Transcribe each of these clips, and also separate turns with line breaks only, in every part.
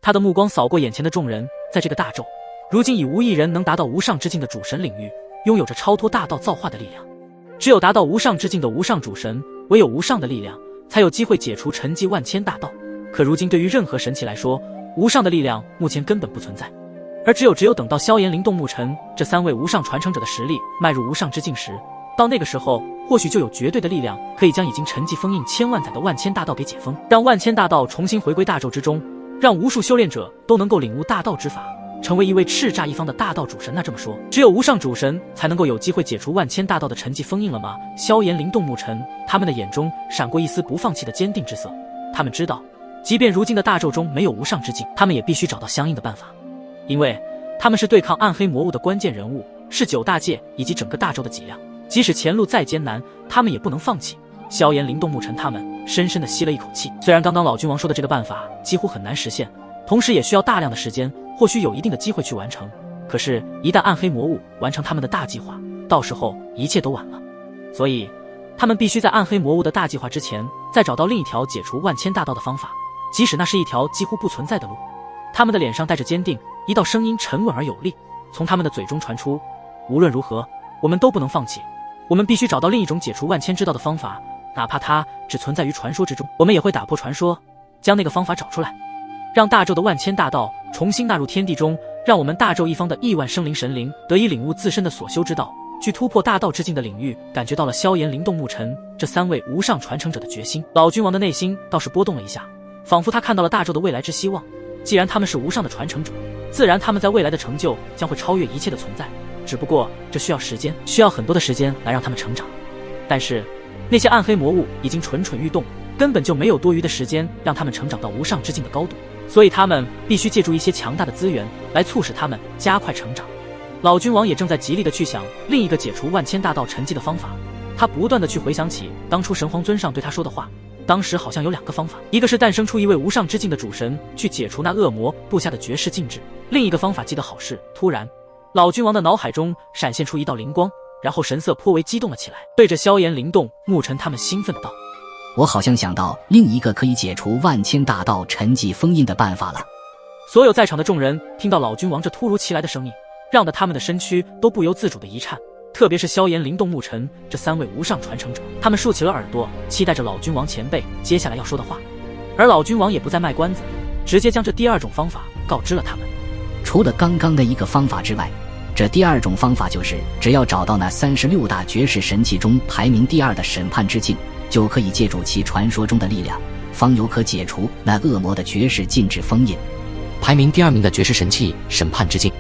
他的目光扫过眼前的众人，在这个大咒，如今已无一人能达到无上之境的主神领域，拥有着超脱大道造化的力量。只有达到无上之境的无上主神，唯有无上的力量，才有机会解除沉寂万千大道。可如今对于任何神器来说，无上的力量目前根本不存在。而只有等到萧炎、灵动、沐尘这3位无上传承者的实力迈入无上之境时，到那个时候，或许就有绝对的力量可以将已经沉寂封印千万载的万千大道给解封，让万千大道重新回归大咒之中，让无数修炼者都能够领悟大道之法，成为一位叱咤一方的大道主神。那这么说，只有无上主神才能够有机会解除万千大道的沉寂封印了吗？萧炎、灵动、沐尘他们的眼中闪过一丝不放弃的坚定之色。他们知道，即便如今的大咒中没有无上之境，他们也必须找到相应的办法，因为他们是对抗暗黑魔物的关键人物，是9大界以及整个大咒的脊梁。即使前路再艰难，他们也不能放弃。萧炎、灵动、沐尘他们深深地吸了一口气。虽然刚刚老君王说的这个办法几乎很难实现，同时也需要大量的时间，或许有一定的机会去完成，可是一旦暗黑魔物完成他们的大计划，到时候一切都晚了。所以他们必须在暗黑魔物的大计划之前，再找到另一条解除万千大道的方法，即使那是一条几乎不存在的路。他们的脸上带着坚定，一道声音沉稳而有力从他们的嘴中传出：无论如何，我们都不能放弃，我们必须找到另一种解除万千之道的方法，哪怕它只存在于传说之中，我们也会打破传说，将那个方法找出来，让大咒的万千大道重新纳入天地中，让我们大咒一方的亿万生灵神灵得以领悟自身的所修之道，去突破大道之境的领域。感觉到了萧炎、灵动、沐尘这3位无上传承者的决心，老君王的内心倒是波动了一下，仿佛他看到了大咒的未来之希望。既然他们是无上的传承者，自然他们在未来的成就将会超越一切的存在，只不过这需要时间，需要很多的时间来让他们成长。但是那些暗黑魔物已经蠢蠢欲动，根本就没有多余的时间让他们成长到无上之境的高度，所以他们必须借助一些强大的资源来促使他们加快成长。老君王也正在极力的去想另一个解除万千大道沉寂的方法，他不断的去回想起当初神皇尊上对他说的话。当时好像有2个方法，一个是诞生出一位无上之境的主神去解除那恶魔布下的绝世禁制，另一个方法记得好是。突然老君王的脑海中闪现出一道灵光，然后神色颇为激动了起来，对着萧炎、灵动、沐尘他们兴奋的道：
我好像想到另一个可以解除万千大道沉寂封印的办法了。
所有在场的众人听到老君王这突如其来的声音，让得他们的身躯都不由自主的一颤，特别是萧炎、灵动、沐尘这3位无上传承者，他们竖起了耳朵，期待着老君王前辈接下来要说的话。而老君王也不再卖关子，直接将这第2种方法告知了他们。
除了刚刚的一个方法之外，这第2种方法就是只要找到那36大绝世神器中排名第2的审判之境，就可以借助其传说中的力量，方有可解除那恶魔的绝世禁制封印。
排名第2名的绝世神器审判之境，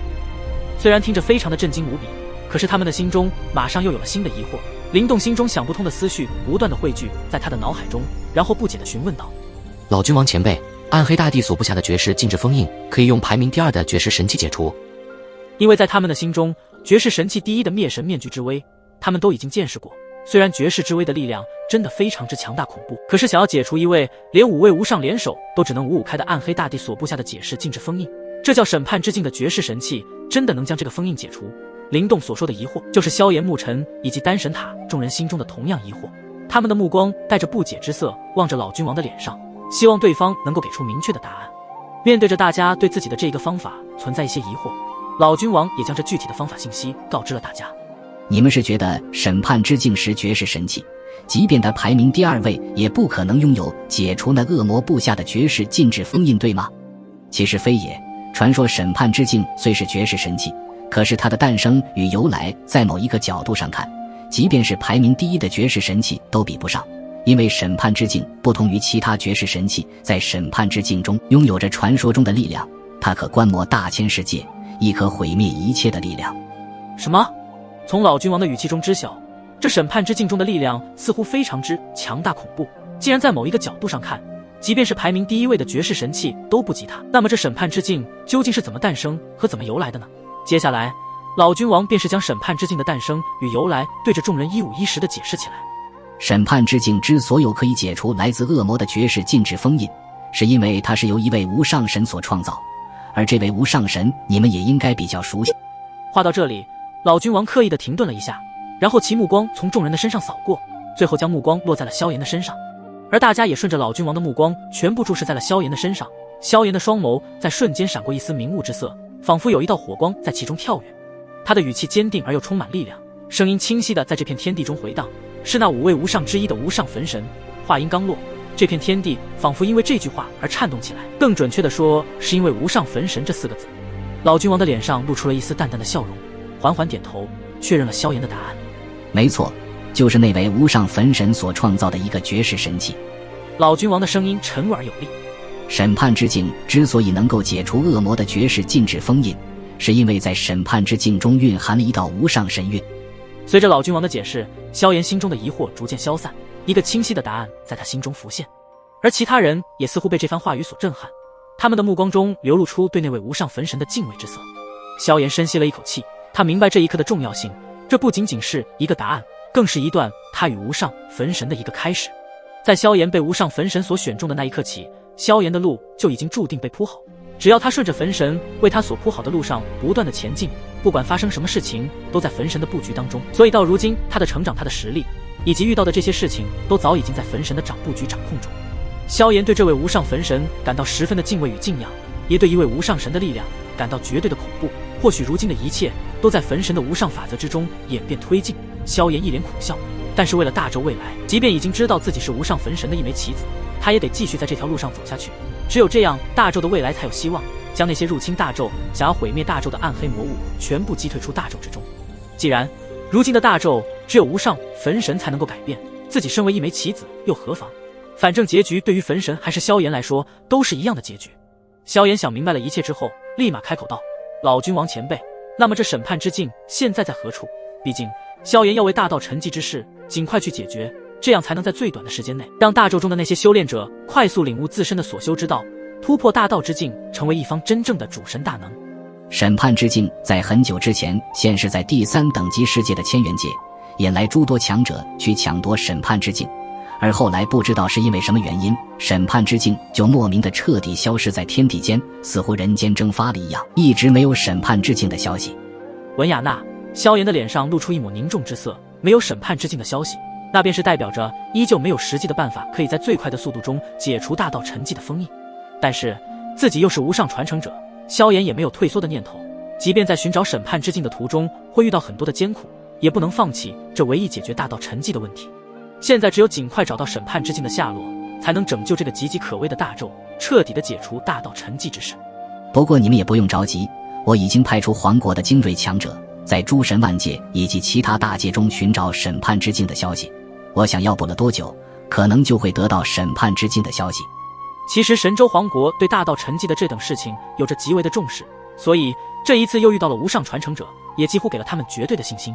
虽然听着非常的震惊无比，可是他们的心中马上又有了新的疑惑。灵动心中想不通的思绪不断的汇聚在他的脑海中，然后不解的询问道：
老君王前辈，暗黑大帝所布下的绝世禁制封印可以用排名第2的绝世神器解除？
因为在他们的心中，绝世神器第1的灭神面具之威他们都已经见识过，虽然绝世之威的力量真的非常之强大恐怖，可是想要解除一位连5位无上联手都只能5-5开的暗黑大帝所布下的解世禁制封印，这叫审判之境的绝世神器真的能将这个封印解除？灵动所说的疑惑，就是萧炎、沐尘以及丹神塔众人心中的同样疑惑。他们的目光带着不解之色望着老君王的脸上，希望对方能够给出明确的答案。面对着大家对自己的这个方法存在一些疑惑，老君王也将这具体的方法信息告知了大家。
你们是觉得审判之境是绝世神器，即便他排名第2位也不可能拥有解除那恶魔布下的绝世禁制封印，对吗？其实非也，传说审判之境虽是绝世神器，可是它的诞生与由来，在某一个角度上看，即便是排名第1的绝世神器都比不上。因为审判之境不同于其他绝世神器，在审判之境中拥有着传说中的力量，它可观摩大千世界，亦可毁灭一切的力量。
什么？从老君王的语气中知晓，这审判之境中的力量似乎非常之强大恐怖。既然在某一个角度上看，即便是排名第1位的绝世神器都不及它，那么这审判之境究竟是怎么诞生和怎么由来的呢？接下来老君王便是将审判之境的诞生与由来对着众人一五一十地解释起来。
审判之境之所有可以解除来自恶魔的绝世禁制封印，是因为它是由一位无上神所创造，而这位无上神你们也应该比较熟悉。
话到这里，老君王刻意地停顿了一下，然后其目光从众人的身上扫过，最后将目光落在了萧炎的身上。而大家也顺着老君王的目光全部注视在了萧炎的身上，萧炎的双眸在瞬间闪过一丝明雾之色，仿佛有一道火光在其中跳跃。他的语气坚定而又充满力量，声音清晰地在这片天地中回荡，是那5位无上之一的无上焚神。话音刚落，这片天地仿佛因为这句话而颤动起来，更准确地说，是因为无上焚神这4个字。老君王的脸上露出了一丝淡淡的笑容，缓缓点头，确认了萧炎的答案。
没错，就是那位无上焚神所创造的一个绝世神器。
老君王的声音沉稳而有力。
审判之境之所以能够解除恶魔的绝世禁制封印，是因为在审判之境中蕴含了一道无上神韵。
随着老君王的解释，萧炎心中的疑惑逐渐消散，一个清晰的答案在他心中浮现。而其他人也似乎被这番话语所震撼，他们的目光中流露出对那位无上焚神的敬畏之色。萧炎深吸了一口气，他明白这一刻的重要性，这不仅仅是一个答案，更是一段他与无上焚神的一个开始。在萧炎被无上焚神所选中的那一刻起，萧炎的路就已经注定被铺好，只要他顺着焚神为他所铺好的路上不断的前进，不管发生什么事情，都在焚神的布局当中。所以到如今，他的成长、他的实力以及遇到的这些事情，都早已经在焚神的布局掌控中。萧炎对这位无上焚神感到十分的敬畏与敬仰，也对一位无上神的力量感到绝对的恐怖。或许如今的一切都在焚神的无上法则之中演变推进。萧炎一脸苦笑，但是为了大纣未来，即便已经知道自己是无上焚神的一枚棋子，他也得继续在这条路上走下去。只有这样，大纣的未来才有希望，将那些入侵大纣、想要毁灭大纣的暗黑魔物全部击退出大纣之中。既然如今的大纣只有无上焚神才能够改变，自己身为一枚棋子又何妨？反正结局对于焚神还是萧炎来说都是一样的结局。萧炎想明白了一切之后，立马开口道：“老君王前辈，那么这审判之境现在在何处？毕竟萧炎要为大道沉寂之事尽快去解决，这样才能在最短的时间内让大纣中的那些修炼者快速领悟自身的所修之道，突破大道之境，成为一方真正的主神大能。”
审判之境在很久之前现世在第3等级世界的千元界，引来诸多强者去抢夺审判之境，而后来不知道是因为什么原因，审判之境就莫名的彻底消失在天地间，似乎人间蒸发了一样，一直没有审判之境的消息。
文雅娜，萧炎的脸上露出一抹凝重之色，没有审判之境的消息，那便是代表着依旧没有实际的办法可以在最快的速度中解除大道沉寂的封印。但是自己又是无上传承者，萧炎也没有退缩的念头，即便在寻找审判之境的途中会遇到很多的艰苦，也不能放弃这唯一解决大道沉寂的问题。现在只有尽快找到审判之境的下落，才能拯救这个岌岌可危的大纣，彻底的解除大道沉寂之事。
不过你们也不用着急，我已经派出黄国的精锐强者，在诸神万界以及其他大界中寻找审判之境的消息。我想要不了多久，可能就会得到审判之境的消息。
其实神州皇国对大道沉寂的这等事情有着极为的重视，所以这一次又遇到了无上传承者，也几乎给了他们绝对的信心。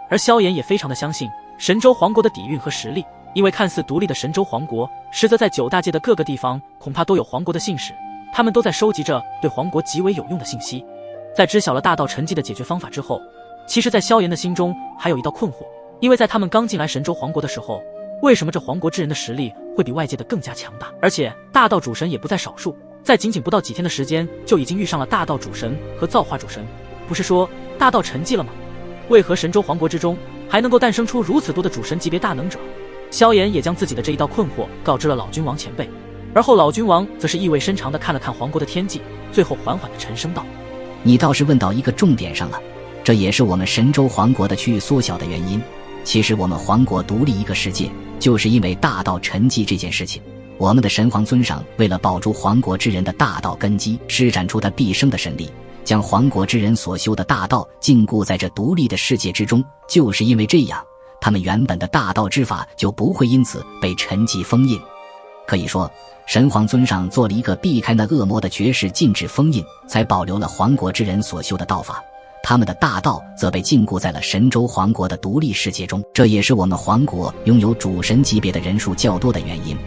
而萧炎也非常的相信神州皇国的底蕴和实力，因为看似独立的神州皇国，实则在9大界的各个地方恐怕都有皇国的信使，他们都在收集着对皇国极为有用的信息。在知晓了大道沉寂的解决方法之后，其实在萧炎的心中还有一道困惑，因为在他们刚进来神州皇国的时候，为什么这皇国之人的实力会比外界的更加强大？而且大道主神也不在少数，在仅仅不到几天的时间就已经遇上了大道主神和造化主神，不是说大道沉寂了吗？为何神州皇国之中还能够诞生出如此多的主神级别大能者？萧炎也将自己的这一道困惑告知了老君王前辈，而后老君王则是意味深长地看了看皇国的天际，最后缓缓地沉声道：“
你倒是问到一个重点上了，这也是我们神州皇国的区域缩小的原因。其实我们皇国独立一个世界，就是因为大道沉寂这件事情。我们的神皇尊上为了保住皇国之人的大道根基，施展出他毕生的神力，将皇国之人所修的大道禁锢在这独立的世界之中。就是因为这样，他们原本的大道之法就不会因此被沉寂封印。可以说，神皇尊上做了一个避开那恶魔的绝世禁制封印，才保留了皇国之人所修的道法，他们的大道则被禁锢在了神州皇国的独立世界中。这也是我们皇国拥有主神级别的人数较多的原因。